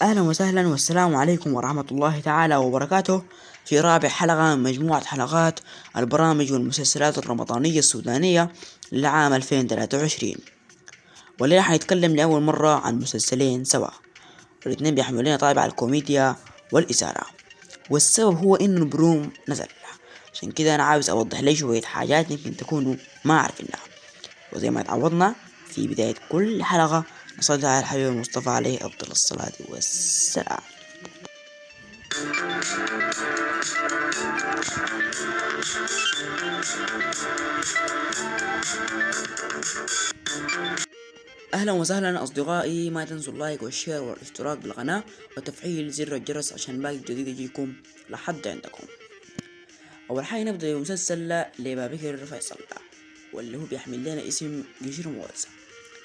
أهلا وسهلا والسلام عليكم ورحمة الله تعالى وبركاته في رابع حلقة من مجموعة حلقات البرامج والمسلسلات الرمضانية السودانية للعام 2023. والليلة حنتكلم لأول مرة عن مسلسلين سوا، والاثنين بيحملون طابع الكوميديا والإثارة، والسبب هو إنه البروم نزل. عشان كده أنا عاوز أوضح لي شوية حاجات يمكن تكونوا ما عارفينها. وزي ما تعودنا في بداية كل حلقة نصلي على الحبيب المصطفى عليه أفضل الصلاة والسلام. أهلا وسهلا أصدقائي، ما تنسوا اللايك والشير والاشتراك بالقناة وتفعيل زر الجرس عشان باقي الجديد يجيكم لحد عندكم. أول حاجة نبدأ بمسلسل لبابكر فيصل واللي هو بيحمل لنا اسم قشر موسى،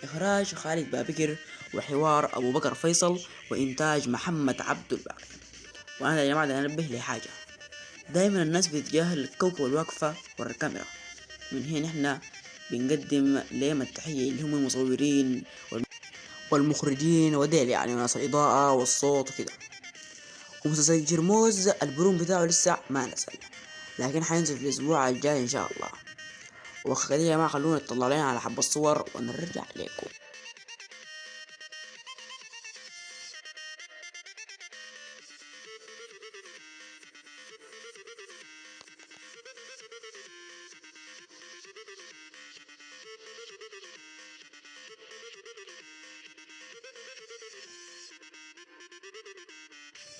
إخراج خالد بابكر وحوار أبو بكر فيصل وإنتاج محمد عبد الباقي. وأنا يا جماعة أنبه لحاجة، دايما الناس بتتجاهل الكوكب الواقفة ورا الكاميرا. من هنا احنا بنقدم لهم التحية اللي هم المصورين والمخرجين وديل، يعني ناس الإضاءة والصوت وكده. ومسلسل جرموز البروم بتاعه لسه ما نزل، لكن حينزل في الأسبوع الجاي إن شاء الله. وخلينا يا جماعة خلونا نطلع لنا على حب الصور ونرجع لكم.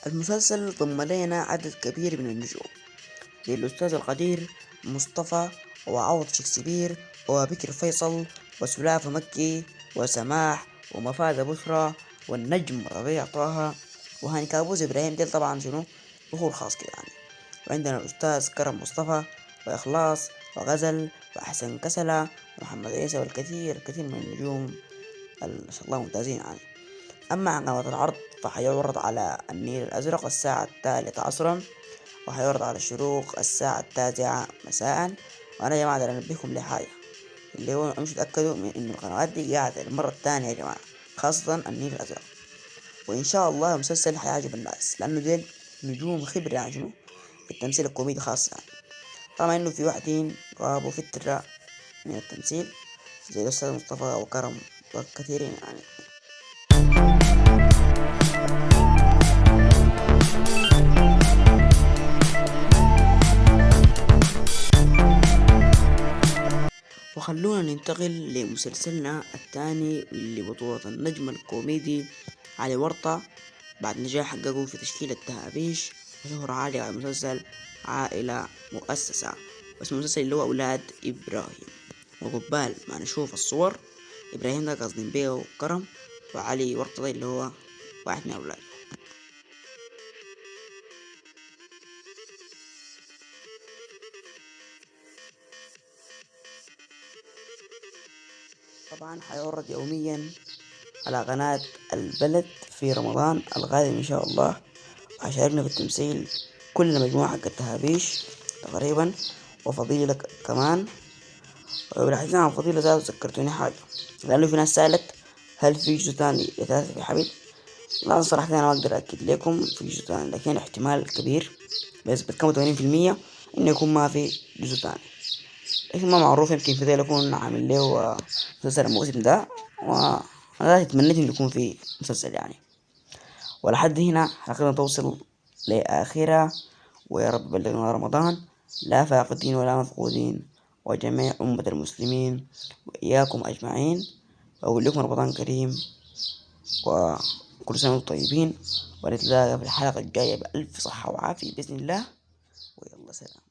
المسلسل ضم لنا عدد كبير من النجوم زي الأستاذ القدير مصطفى وعوض شكسبير وبكر فيصل وسلافة مكي وسماح ومفادة بشرى والنجم ربيع طه وهاني كابوس إبراهيم. ديل طبعا شنو ظهور خاص كده يعني. وعندنا الأستاذ كرم مصطفى وإخلاص وغزل وحسن كسلة ومحمد عيسى والكثير الكثير من النجوم ما شاء الله ممتازين يعني. أما عن قناة العرض فحيعرض على النيل الأزرق الساعة 3 عصرا، وحيعرض على الشروق الساعة 9 مساء. وأنا يا جماعة أنبهكم لحاجة، اللي هو مش تتأكدوا من إن القنوات دي قاعدة المرة الثانية يا جماعة، خاصة النيل الأزرق. وإن شاء الله المسلسل حيعجب الناس لأنه ديل نجوم خبرة يعني شنو في التمثيل الكوميدي خاصة يعني. طبعا إنه في واحدين غابوا فترة من التمثيل زي الأستاذ مصطفى وكرم وكثيرين يعني. وخلونا ننتقل لمسلسلنا الثاني اللي بطولة النجم الكوميدي علي ورطة بعد نجاح حققه في تشكيل التهابيش وشهرة عالية على مسلسل عائلة مؤسسة. بس المسلسل اللي هو أولاد إبراهيم. وقبال ما نشوف الصور، إبراهيم ده قصدين بيه وكرم، وعلي ورطة ده اللي هو واحد من أولاده. طبعا حيعرض يوميا على قناة البلد في رمضان القادم إن شاء الله. وحشاركنا في التمثيل كل مجموعة حق التهابيش تقريبا وفضيلة كمان. ولحظنا عن فضيلة ذات ذكرتوني حاجة، لأنه في ناس سألت هل في جزء تاني لثلاثة في حبيب. لا صراحة أنا ما أقدر أكد لكم في جزء تاني، لكن احتمال كبير بنسبة كم 80% إنه يكون ما في جزء تاني، لكن ما معروف. يمكن في ذلك يكون عامل له مسلسل الموسم ده، وأنا تمنيت إنه يكون في مسلسل يعني. ولحد هنا حلقتنا توصل لآخرها، ويا رب بلغنا رمضان لا فاقدين ولا مفقودين، وجميع أمة المسلمين وإياكم أجمعين. وأقول لكم رمضان كريم وكل سنة وانتم طيبين، ونتلاقى في الحلقة الجاية بألف صحة وعافية بإذن الله. ويلا سلام.